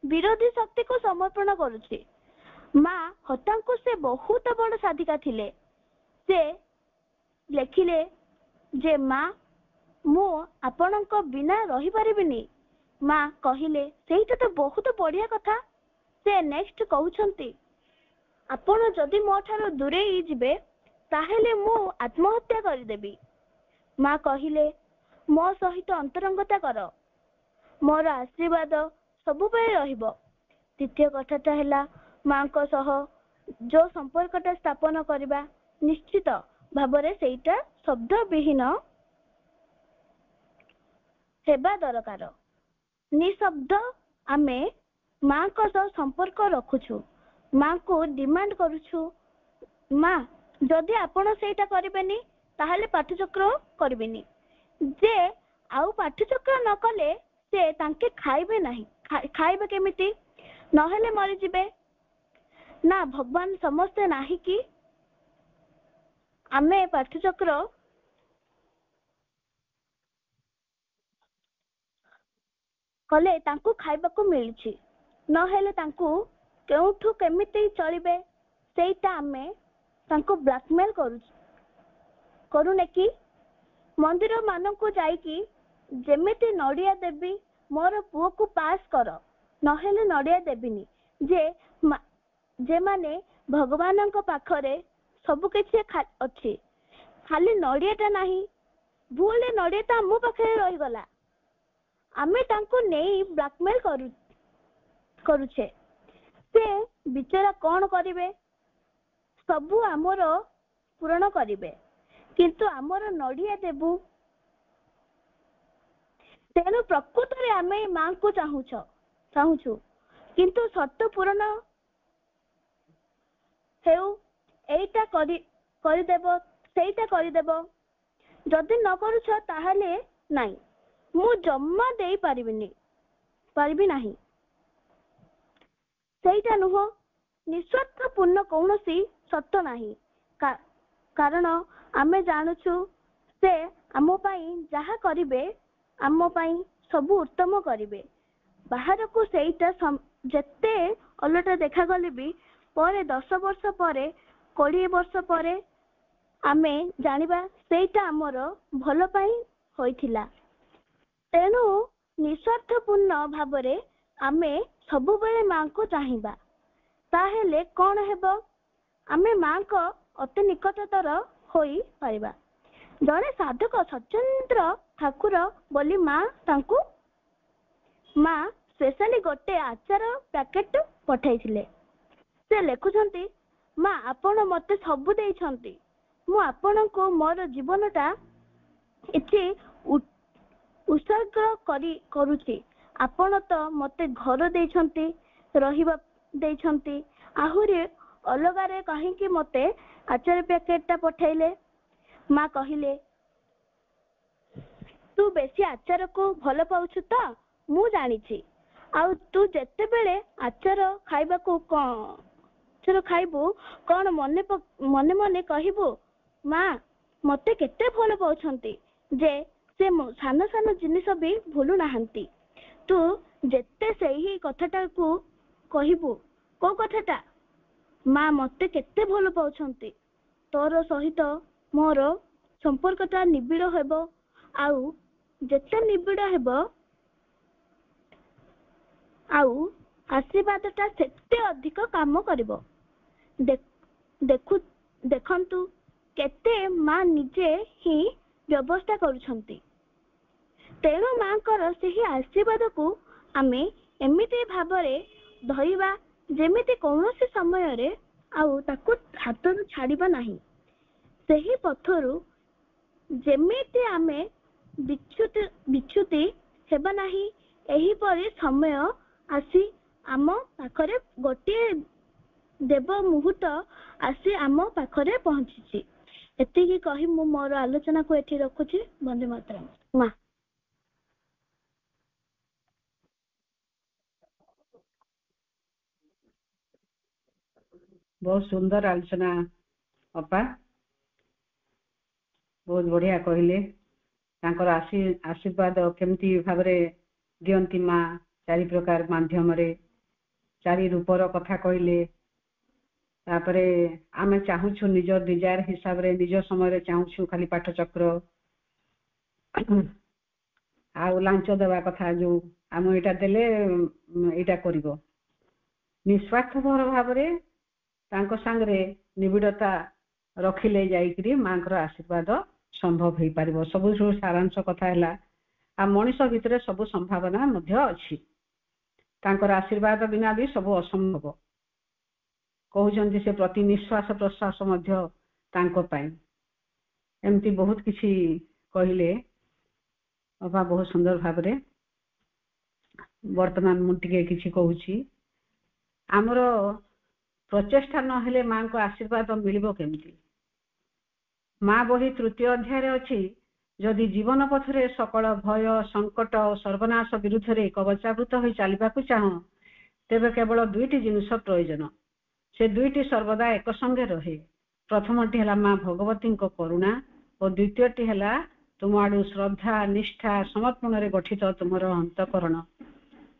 ବିରୋଧୀ ଶକ୍ତିକୁ ସମର୍ପଣ କରୁଛି। ମା ହତାଙ୍କୁ ସେ ବହୁତ ବଡ ସାଧିକା ଥିଲେ। ସେ ଲେଖିଲେ ଯେ, ମା ମୁଁ ଆପଣଙ୍କ ବିନା ରହିପାରିବିନି। ମା କହିଲେ, ସେଇଟା ତ ବହୁତ ବଢିଆ କଥା। ସେ ନେକ୍ସଟ କହୁଛନ୍ତି, ଆପଣ ଯଦି ମୋ ଠାରୁ ଦୂରେଇ ଯିବେ ତାହେଲେ ମୁଁ ଆତ୍ମହତ୍ୟା କରିଦେବି। ମା କହିଲେ, ମୋ ସହିତ ଅନ୍ତରଙ୍ଗତା କର, ମୋର ଆଶୀର୍ବାଦ ସବୁବେଳେ ରହିବ। ଦ୍ୱିତୀୟ କଥାଟା ହେଲା, ମାଙ୍କ ସହ ଯୋଉ ସମ୍ପର୍କଟା ସ୍ଥାପନ କରିବା, ନିଶ୍ଚିତ ଭାବରେ ସେଇଟା ଶବ୍ଦ ବିହୀନ ହେବା ଦରକାର। ନିଶବ୍ଦ ଆମେ ମାଙ୍କ ସହ ସମ୍ପର୍କ ରଖୁଛୁ, ମାଙ୍କୁ ଡିମାଣ୍ଡ କରୁଛୁ, ମା ଯଦି ଆପଣ ସେଇଟା କରିବେନି ତାହେଲେ ପାଠଚକ୍ର କରିବେନି। ଯେ ଆଉ ପାଠଚକ୍ର ନ କଲେ ସେ ତାଙ୍କେ ଖାଇବେ ନାହିଁ। ଖାଇବେ କେମିତି? ନହେଲେ ମରିଯିବେ ନା। ଭଗବାନ ସମସ୍ତେ ନାହିଁ କି ଆମେ ପାଠଚକ୍ର କଲେ ତାଙ୍କୁ ଖାଇବାକୁ ମିଳୁଛି, ନହେଲେ ତାଙ୍କୁ କେଉଁଠୁ କେମିତି ଚଳିବେ ସେଇଟା ଆମେ ତାଙ୍କୁ ବ୍ଲାକମେଲ କରୁନେ କି? ମନ୍ଦିର ମାନଙ୍କୁ ଯାଇକି ଯେମିତି ନଡିଆ ଦେବି, ମୋର ପୁଅକୁ ପାସ୍ କର, ନହେଲେ ନଡିଆ ଦେବିନି। ଯେ ଯେମାନେ ଭଗବାନଙ୍କ ପାଖରେ ସବୁ କିଛି ଅଛି, ଖାଲି ନଡ଼ିଆଟା ନାହିଁ, ଭୁଲରେ ନଡ଼ିଆଟା ଆମ ପାଖରେ ରହିଗଲା, ଆମେ ତାଙ୍କୁ ନେଇ ବ୍ଲାକମେଲ କରୁଛେ। ସେ ବିଚାରା କ'ଣ କରିବେ? ସବୁ ଆମର ପୂରଣ କରିବେ, କିନ୍ତୁ ଆମର ନଡ଼ିଆ ଦେବୁ। ତେଣୁ ପ୍ରକୃତରେ ଆମେ ମାଙ୍କୁ ଚାହୁଁଛୁ, କିନ୍ତୁ ସର୍ତ୍ତ ପୂରଣ ହେଉ, ଏଇଟା କରିଦେବ, ସେଇଟା କରିଦେବ। ଯଦି ନ କରୁଛ ତାହେଲେ ନାଇଁ, ମୁଁ ଜମା ଦେଇପାରିବି ନାହିଁ। ସେଇଟା ନୁହଁ। ନିଃସ୍ୱାର୍ଥପୂର୍ଣ୍ଣ କୌଣସି ସତ୍ୟ ନାହିଁ, କାରଣ ଆମେ ଜାଣୁଛୁ ସେ ଆମ ପାଇଁ ଯାହା କରିବେ ଆମ ପାଇଁ ସବୁ ଉତ୍ତମ କରିବେ। ବାହାରକୁ ସେଇଟା ଯେତେ ଅଲଗା ଦେଖାଗଲେ ବି ପରେ 10 ବର୍ଷ ପରେ 20 ବର୍ଷ ପରେ ଆମେ ଜାଣିବା ସେଇଟା ଆମର ଭଲ ପାଇଁ ହୋଇଥିଲା। ତେଣୁ ନିଃସ୍ୱାର୍ଥପୂର୍ଣ୍ଣ ଭାବରେ ଆମେ ସବୁବେଳେ ମାଙ୍କୁ ଚାହିଁବା, ତାହେଲେ କ'ଣ ହେବ? ଆମେ ମାଙ୍କ ଅତି ନିକଟତର ହୋଇପାରିବା। ଜଣେ ସାଧକ ସଚନ୍ଦ୍ର ଠାକୁର ବୋଲି ମା ସ୍ପେଶାଲି ଗୋଟେ ଆଚାର ପ୍ୟାକେଟ ପଠାଇଥିଲେ। ସେ ଲେଖୁଛନ୍ତି, ମା ଆପଣ ମତେ ସବୁ ଦେଇଛନ୍ତି, ମୁଁ ଆପଣଙ୍କୁ ମୋର ଜୀବନଟା ଏଠି ଉତ୍ସର୍ଗ କରୁଛି। ଆପଣ ତ ମତେ ଘର ଦେଇଛନ୍ତି, ରହିବା ଦେଇଛନ୍ତି, ଆହୁରି ଅଲଗାରେ କାହିଁକି ମତେ ଆଚାର ପ୍ୟାକେଟଟା ପଠାଇଲେ? ମା କହିଲେ, ତୁ ବେଶୀ ଆଚାରକୁ ଭଲ ପାଉଛୁ ତ ମୁଁ ଜାଣିଛି, ଆଉ ତୁ ଯେତେବେଳେ ଆଚାର ଖାଇବୁ କ'ଣ ମନେ ମନେ କହିବୁ, ମା ମତେ କେତେ ଭଲ ପାଉଛନ୍ତି ଯେ ସେ ସାନ ସାନ ଜିନିଷ ବି ଭୁଲୁ ନାହାନ୍ତି। ତୁ ଯେତେ ସେହି କଥାଟାକୁ କହିବୁ। କୋଉ କଥାଟା? ମା ମତେ କେତେ ଭଲ ପାଉଛନ୍ତି, ତୋର ସହିତ ମୋର ସମ୍ପର୍କଟା ନିବିଡ଼ ହେବ, ଆଉ ଯେତେ ନିବିଡ଼ ହେବ ଆଉ ଆଶୀର୍ବାଦଟା ସେତେ ଅଧିକ କାମ କରିବ। ଦେଖନ୍ତୁ କେତେ ମା ନିଜେ ହିଁ ବ୍ୟବସ୍ଥା କରୁଛନ୍ତି। ତେଣୁ ମାଙ୍କର ସେହି ଆଶୀର୍ବାଦକୁ ଆମେ ଏମିତି ଭାବରେ ଧରିବା ଯେମିତି କୌଣସି ସମୟରେ ଆଉ ତାକୁ ହାତରୁ ଛାଡ଼ିବା ନାହିଁ। ସେହି ପଥରୁ ଯେମିତି ଆମେ ବିଚ୍ୟୁତି ହେବା ନାହିଁ। ଏହିପରି ସମୟ ଆସି ଆମ ପାଖରେ ଗୋଟିଏ ଦେବ ମୁହୂର୍ତ୍ତ ଆସି ଆମ ପାଖରେ ପହଞ୍ଚିଛି। ଏତିକି କହି ମୁଁ ମୋର ଆଲୋଚନାକୁ ଏଠି ରଖୁଛି। ବନ୍ଦେ ମାତରମ୍। ମା ବହୁତ ସୁନ୍ଦର ଆଲୋଚନା ଅପା, ବହୁତ ବଢିଆ କହିଲେ। ତାଙ୍କର ଆଶୀର୍ବାଦ କେମିତି ଭାବରେ ଦିଅନ୍ତି ମା, 4 ପ୍ରକାର ମାଧ୍ୟମରେ, 4 ରୂପର କଥା କହିଲେ। ତାପରେ ଆମେ ଚାହୁଁଛୁ ନିଜ ଡିଜାୟାର ହିସାବରେ, ନିଜ ସମୟରେ ଚାହୁଁଛୁ ଖାଲି ପାଠ ଚକ୍ର ଆଉ ଲାଞ୍ଚ ଦେବା କଥା, ଯୋଉ ଆମେ ଏଇଟା ଦେଲେ ଏଇଟା କରିବ। ନିଃସ୍ୱାର୍ଥପର ଭାବରେ ତାଙ୍କ ସାଙ୍ଗରେ ନିବିଡ଼ତା ରଖିଲେ ଯାଇକିରି ମାଙ୍କର ଆଶୀର୍ବାଦ ସମ୍ଭବ ହେଇପାରିବ। ସବୁଠୁ ସାରାଂଶ କଥା ହେଲା, ଆଉ ମଣିଷ ଭିତରେ ସବୁ ସମ୍ଭାବନା ମଧ୍ୟ ଅଛି, ତାଙ୍କର ଆଶୀର୍ବାଦ ବିନା ବି ସବୁ ଅସମ୍ଭବ। କହୁଛନ୍ତି ସେ ପ୍ରତି ନିଶ୍ୱାସ ପ୍ରଶ୍ୱାସ ମଧ୍ୟ ତାଙ୍କ ପାଇଁ। ଏମିତି ବହୁତ କିଛି କହିଲେ ଅପା ବହୁତ ସୁନ୍ଦର ଭାବରେ। ବର୍ତ୍ତମାନ ମୁଁ ଟିକେ କିଛି କହୁଛି। ଆମର ପ୍ରଚେଷ୍ଟା ନହେଲେ ମାଙ୍କ ଆଶୀର୍ବାଦ ମିଳିବ କେମିତି? ମା ବହି 3ୟ ଅଧ୍ୟାୟରେ ଅଛି, ଯଦି ଜୀବନ ପଥରେ ସକଳ ଭୟ ସଙ୍କଟ ଓ ସର୍ବନାଶ ବିରୁଦ୍ଧରେ କବଚାବୃତ ହୋଇ ଚାଲିବାକୁ ଚାହଁ, ତେବେ କେବଳ 2ଟି ଜିନିଷ ପ୍ରୟୋଜନ। ସେ 2ଟି ସର୍ବଦା ଏକ ସଙ୍ଗେ ରହେ। ପ୍ରଥମଟି ହେଲା ମା ଭଗବତୀଙ୍କ କରୁଣା ଓ ଦ୍ୱିତୀୟଟି ହେଲା ତୁମ ଆଡୁ ଶ୍ରଦ୍ଧା ନିଷ୍ଠା ସମର୍ପଣରେ ଗଠିତ ତୁମର ଅନ୍ତଃକରଣ।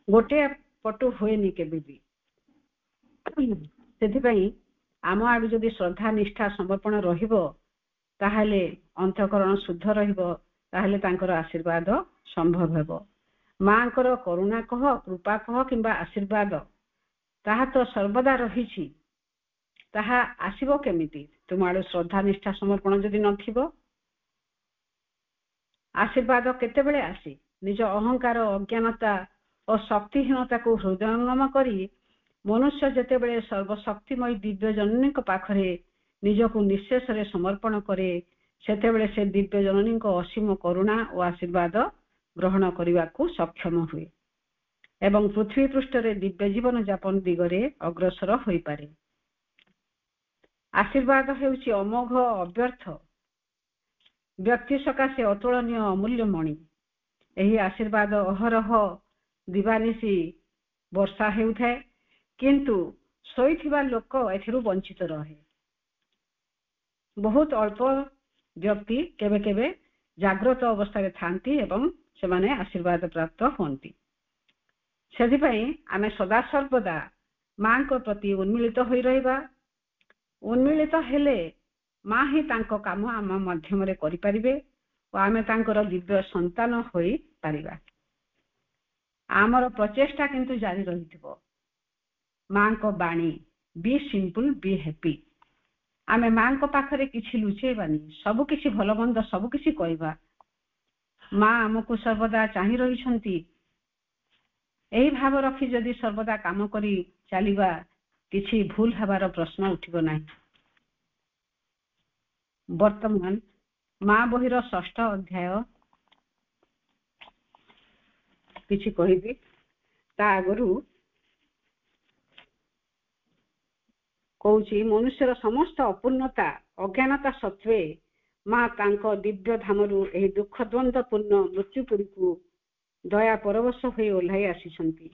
ଗୋଟିଏ ପଟୁ ହୁଏନି କେବେ ବି। ସେଥିପାଇଁ ଆମ ଆଡୁ ଯଦି ଶ୍ରଦ୍ଧା ନିଷ୍ଠା ସମର୍ପଣ ରହିବ, ତାହେଲେ ଅନ୍ତଃକରଣ ଶୁଦ୍ଧ ରହିବ, ତାହେଲେ ତାଙ୍କର ଆଶୀର୍ବାଦ ସମ୍ଭବ ହେବ। ମାଙ୍କର କରୁଣା କହ, କୃପା କହ କିମ୍ବା ଆଶୀର୍ବାଦ, ତାହା ତ ସର୍ବଦା ରହିଛି। ତାହା ଆସିବ କେମିତି? ତୁମ ଆଡୁ ଶ୍ରଦ୍ଧା ନିଷ୍ଠା ସମର୍ପଣ ଯଦି ନଥିବ। ଆଶୀର୍ବାଦ କେତେବେଳେ ଆସେ? ନିଜ ଅହଙ୍କାର, ଅଜ୍ଞାନତା ଓ ଶକ୍ତିହୀନତାକୁ ହୃଦୟଙ୍ଗମ କରି ମନୁଷ୍ୟ ଯେତେବେଳେ ସର୍ବଶକ୍ତିମୟୀ ଦିବ୍ୟ ଜନନୀଙ୍କ ପାଖରେ ନିଜକୁ ନିଃଶେଷରେ ସମର୍ପଣ କରେ, ସେତେବେଳେ ସେ ଦିବ୍ୟ ଜନନୀଙ୍କ ଅସୀମ କରୁଣା ଓ ଆଶୀର୍ବାଦ ଗ୍ରହଣ କରିବାକୁ ସକ୍ଷମ ହୁଏ ଏବଂ ପୃଥିବୀ ପୃଷ୍ଠରେ ଦିବ୍ୟ ଜୀବନ ଯାପନ ଦିଗରେ ଅଗ୍ରସର ହୋଇପାରେ। ଆଶୀର୍ବାଦ ହେଉଛି ଅମୋଘ, ଅବ୍ୟର୍ଥ, ବ୍ୟକ୍ତି ସକାଶେ ଅତୁଳନୀୟ ଅମୂଲ୍ୟ ମଣି। ଏହି ଆଶୀର୍ବାଦ ଅହରହ ଦିବାନିଶି ବର୍ଷା ହେଉଥାଏ, କିନ୍ତୁ ଶୋଇଥିବା ଲୋକ ଏଥିରୁ ବଞ୍ଚିତ ରହେ। ବହୁତ ଅଳ୍ପ ବ୍ୟକ୍ତି କେବେ କେବେ ଜାଗ୍ରତ ଅବସ୍ଥାରେ ଥାନ୍ତି ଏବଂ ସେମାନେ ଆଶୀର୍ବାଦ ପ୍ରାପ୍ତ ହୁଅନ୍ତି। ସେଥିପାଇଁ ଆମେ ସଦାସର୍ବଦା ମାଙ୍କ ପ୍ରତି ଉନ୍ମିଳିତ ହୋଇ ରହିବା। ଉନ୍ମିଳିତ ହେଲେ ମା ହିଁ ତାଙ୍କ କାମ ଆମ ମାଧ୍ୟମରେ କରିପାରିବେ ଓ ଆମେ ତାଙ୍କର ଦିବ୍ୟ ସନ୍ତାନ ହୋଇପାରିବା। ଆମର ପ୍ରଚେଷ୍ଟା କିନ୍ତୁ ଜାରି ରହିଥିବ। ମାଙ୍କ ବାଣୀ, ବି ସିମ୍ପଲ, ବି ହ୍ୟାପି। ଆମେ ମାଙ୍କ ପାଖରେ କିଛି ଲୁଚେଇବାନି, ସବୁ କିଛି ଭଲ ମନ୍ଦ ସବୁ କିଛି କହିବା। ମା ଆମକୁ ସର୍ବଦା ଚାହିଁ ରହିଛନ୍ତି। ଏହି ଭାବ ରଖି ଯଦି ସର୍ବଦା କାମ କରି ଚାଲିବା, କିଛି ଭୁଲ ହେବାର ପ୍ରଶ୍ନ ଉଠିବ ନାହିଁ। ବର୍ତ୍ତମାନ ମା ବହିର 6ଠ ଅଧ୍ୟାୟ କିଛି କହିବି। ତା ଆଗରୁ କହୁଛି, ମନୁଷ୍ୟର ସମସ୍ତ ଅପୂର୍ଣ୍ଣତା, ଅଜ୍ଞାନତା ସତ୍ତ୍ୱେ ମା ତାଙ୍କ ଦିବ୍ୟ ଧାମରୁ ଏହି ଦୁଃଖ ଦ୍ୱନ୍ଦ୍ୱପୂର୍ଣ୍ଣ ମୃତ୍ୟୁପୁରୀକୁ ଦୟା ପରବଶ ହୋଇ ଓହ୍ଲାଇ ଆସିଛନ୍ତି।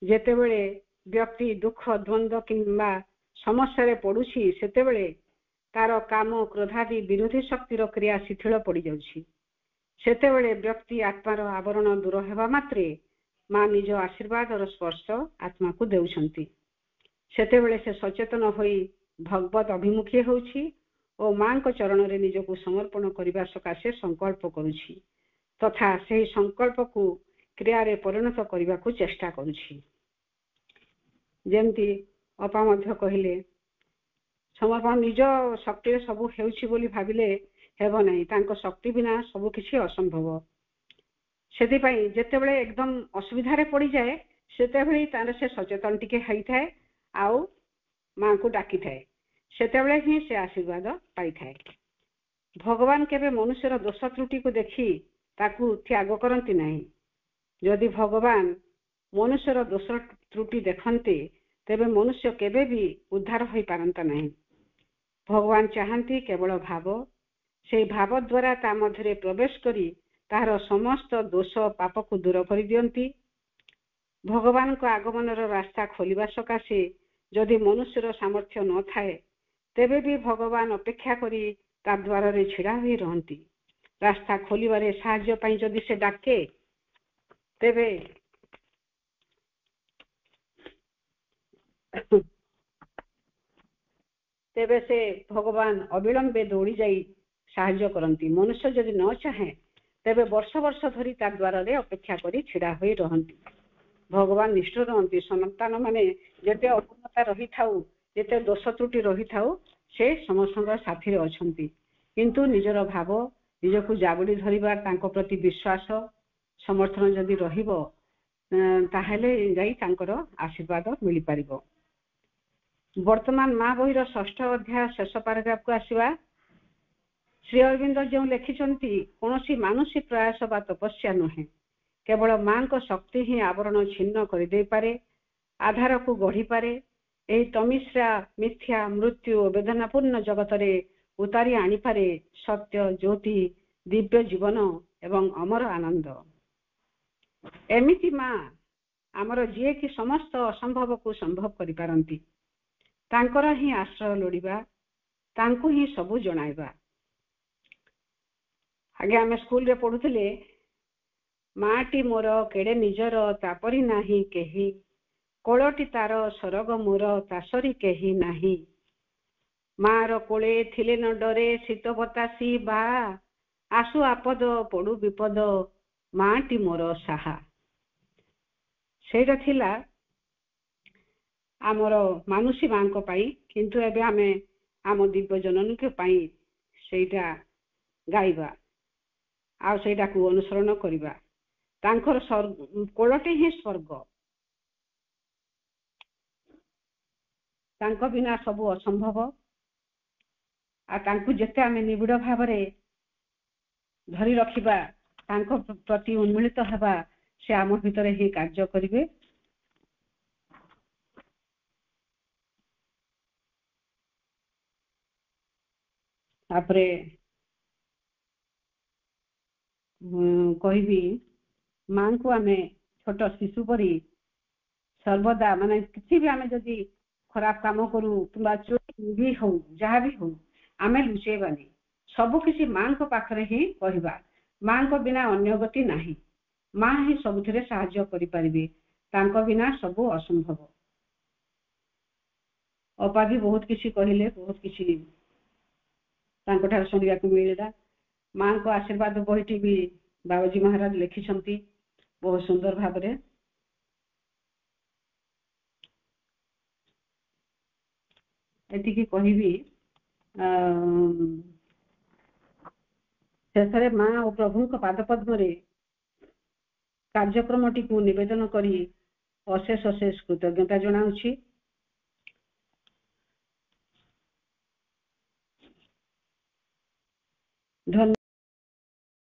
ଯେତେବେଳେ ବ୍ୟକ୍ତି ଦୁଃଖ, ଦ୍ୱନ୍ଦ୍ୱ କିମ୍ବା ସମସ୍ୟାରେ ପଡୁଛି, ସେତେବେଳେ ତାର କାମ, କ୍ରୋଧାଦି ବିରୋଧୀ ଶକ୍ତିର କ୍ରିୟା ଶିଥିଳ ପଡ଼ିଯାଉଛି। ସେତେବେଳେ ବ୍ୟକ୍ତି ଆତ୍ମାର ଆବରଣ ଦୂର ହେବା ମାତ୍ରେ ମା ନିଜ ଆଶୀର୍ବାଦର ସ୍ପର୍ଶ ଆତ୍ମାକୁ ଦେଉଛନ୍ତି। ସେତେବେଳେ ସେ ସଚେତନ ହୋଇ ଭଗବତ ଅଭିମୁଖୀ ହେଉଛି ଓ ମାଙ୍କ ଚରଣରେ ନିଜକୁ ସମର୍ପଣ କରିବା ସକାଶେ ସଂକଳ୍ପ କରୁଛି ତଥା ସେହି ସଂକଳ୍ପକୁ କ୍ରିୟାରେ ପରିଣତ କରିବାକୁ ଚେଷ୍ଟା କରୁଛି। ଯେମିତି ଅପା ମଧ୍ୟ କହିଲେ, ସମର୍ପଣ ନିଜ ଶକ୍ତିରେ ସବୁ ହେଉଛି ବୋଲି ଭାବିଲେ ହେବ ନାହିଁ। ତାଙ୍କ ଶକ୍ତି ବିନା ସବୁ କିଛି ଅସମ୍ଭବ। ସେଥିପାଇଁ ଯେତେବେଳେ ଏକଦମ ଅସୁବିଧାରେ ପଡ଼ିଯାଏ, ସେତେବେଳେ ତାର ସେ ସଚେତନ ଟିକେ ହେଇଥାଏ ଆଉ ମାଙ୍କୁ ଡାକିଥାଏ। ସେତେବେଳେ ହିଁ ସେ ଆଶୀର୍ବାଦ ପାଇଥାଏ। ଭଗବାନ କେବେ ମନୁଷ୍ୟର ଦୋଷ ତ୍ରୁଟିକୁ ଦେଖି ତାକୁ ତ୍ୟାଗ କରନ୍ତି ନାହିଁ। ଯଦି ଭଗବାନ ମନୁଷ୍ୟର ଦୋଷ ତ୍ରୁଟି ଦେଖନ୍ତେ, ତେବେ ମନୁଷ୍ୟ କେବେ ବି ଉଦ୍ଧାର ହୋଇପାରନ୍ତା ନାହିଁ। ଭଗବାନ ଚାହାନ୍ତି କେବଳ ଭାବ। ସେହି ଭାବ ଦ୍ୱାରା ତା ମଧ୍ୟରେ ପ୍ରବେଶ କରି ତାହାର ସମସ୍ତ ଦୋଷ ପାପକୁ ଦୂର କରିଦିଅନ୍ତି। ଭଗବାନଙ୍କ ଆଗମନର ରାସ୍ତା ଖୋଲିବା ସକାଶେ ଯଦି ମନୁଷ୍ୟର ସାମର୍ଥ୍ୟ ନଥାଏ, ତେବେ ବି ଭଗବାନ ଅପେକ୍ଷା କରି ତା ଦ୍ୱାରରେ ଛିଡ଼ା ହୋଇ ରହନ୍ତି। ରାସ୍ତା ଖୋଲିବାରେ ସାହାଯ୍ୟ ପାଇଁ ଯଦି ସେ ଡାକେ, ତେବେ ସେ ଭଗବାନ ଅବିଳମ୍ବେ ଦୌଡ଼ି ଯାଇ ସାହାଯ୍ୟ କରନ୍ତି। ମନୁଷ୍ୟ ଯଦି ନ ଚାହେଁ, ତେବେ ବର୍ଷ ବର୍ଷ ଧରି ତା ଦ୍ୱାରରେ ଅପେକ୍ଷା କରି ଛିଡ଼ା ହୋଇ ରହନ୍ତି। ଭଗବାନ ନିଷ୍ଠୁର ରହନ୍ତି। ସନ୍ତାନ ମାନେ ଯେତେ ଅପୂର୍ଣ୍ଣତା ରହିଥାଉ, ଯେତେ ଦୋଷ ତ୍ରୁଟି ରହିଥାଉ, ସେ ସମସ୍ତଙ୍କ ସାଥିରେ ଅଛନ୍ତି। କିନ୍ତୁ ନିଜର ଭାବ, ନିଜକୁ ଜାବୁଡ଼ି ଧରିବା, ତାଙ୍କ ପ୍ରତି ବିଶ୍ୱାସ, ସମର୍ଥନ ଯଦି ରହିବ, ତାହେଲେ ଯାଇ ତାଙ୍କର ଆଶୀର୍ବାଦ ମିଳିପାରିବ। ବର୍ତ୍ତମାନ ମା ବହିର 6ଠ ଅଧ୍ୟାୟ ଶେଷ ପାରାଗ୍ରାଫକୁ ଆସିବା। ଶ୍ରୀ ଅରବିନ୍ଦ ଯେଉଁ ଲେଖିଛନ୍ତି, କୌଣସି ମାନସିକ ପ୍ରୟାସ ବା ତପସ୍ୟା ନୁହେଁ, କେବଳ ମାଙ୍କ ଶକ୍ତି ହିଁ ଆବରଣ ଛିନ୍ନ କରିଦେଇପାରେ, ଆଧାରକୁ ଗଢ଼ିପାରେ, ଏହି ତମିଶ୍ରା, ମିଥ୍ୟା, ମୃତ୍ୟୁ ଓ ବେଦନାପୂର୍ଣ୍ଣ ଜଗତରେ ଉତାରି ଆଣିପାରେ ସତ୍ୟ, ଜ୍ୟୋତି, ଦିବ୍ୟ ଜୀବନ ଏବଂ ଅମର ଆନନ୍ଦ। ଏମିତି ମା ଆମର, ଯିଏକି ସମସ୍ତ ଅସମ୍ଭବକୁ ସମ୍ଭବ କରିପାରନ୍ତି। ତାଙ୍କର ହିଁ ଆଶ୍ରୟ ଲୋଡ଼ିବା, ତାଙ୍କୁ ହିଁ ସବୁ ଜଣାଇବା। ଆଗେ ଆମେ ସ୍କୁଲରେ ପଢୁଥିଲେ, ମାଟି ମୋର କେଡ଼େ ନିଜର, ତାପରି ନାହିଁ କେହି, କୋଳଟି ତାର ସରଗ ମୋର, ତାସରି କେହି ନାହିଁ। ମାର କୋଳେ ଥିଲେ ନ ଡରେ ଶୀତ ବତାସି ବା, ଆସୁ ଆପଦ ପଡୁ ବିପଦ, ମାଟି ମୋର ସାହା। ସେଇଟା ଥିଲା ଆମର ମାନୁଷୀ ମାଙ୍କ ପାଇଁ, କିନ୍ତୁ ଏବେ ଆମେ ଆମ ଦିବ୍ୟ ଜନନୀଙ୍କ ପାଇଁ ସେଇଟା ଗାଇବା ଆଉ ସେଇଟାକୁ ଅନୁସରଣ କରିବା। ତାଙ୍କର କୋଳଟି ହିଁ ସ୍ୱର୍ଗ, ତାଙ୍କ ବିନା ସବୁ ଅସମ୍ଭବ। ଆଉ ତାଙ୍କୁ ଯେତେ ଆମେ ନିବିଡ଼ ଭାବରେ ଧରି ରଖିବା, ତାଙ୍କ ପ୍ରତି ଉନ୍ମିଳିତ ହେବା, ସେ ଆମ ଭିତରେ ହିଁ କାର୍ଯ୍ୟ କରିବେ। ତାପରେ କହିବି, ମାଙ୍କୁ ଆମେ ଛୋଟ ଶିଶୁ ପରି ସର୍ବଦା, ମାନେ କିଛି ବି ଆମେ ଯଦି ଖରାପ କାମ କରୁ କିମ୍ବା ଚୋରି ବି ହଉ, ଯାହା ବି ହଉ, ଆମେ ଲୁଚେଇବାନି, ସବୁ କିଛି ମାଙ୍କ ପାଖରେ ହିଁ କହିବା। ମାଙ୍କ ବିନା ଅନ୍ୟ ଗତି ନାହିଁ। ମା ହିଁ ସବୁଥିରେ ସାହାଯ୍ୟ କରିପାରିବେ, ତାଙ୍କ ବିନା ସବୁ ଅସମ୍ଭବ। ଅପା ବି ବହୁତ କିଛି କହିଲେ, ବହୁତ କିଛି ତାଙ୍କଠାରୁ ଶୁଣିବାକୁ ମିଳିଲା। ମାଙ୍କ ଆଶୀର୍ବାଦ ବହିଟି ବି ବାବାଜୀ ମହାରାଜ ଲେଖିଛନ୍ତି ବହୁତ ସୁନ୍ଦର ଭାବରେ। ଏତିକି କହିବି। ଶେଷରେ ମା ଓ ପ୍ରଭୁଙ୍କ ପାଦପଦ୍ମରେ କାର୍ଯ୍ୟକ୍ରମଟିକୁ ନିବେଦନ କରି ଅଶେଷ ଅଶେଷ କୃତଜ୍ଞତା ଜଣାଉଛି। ଧନ୍ୟବାଦ।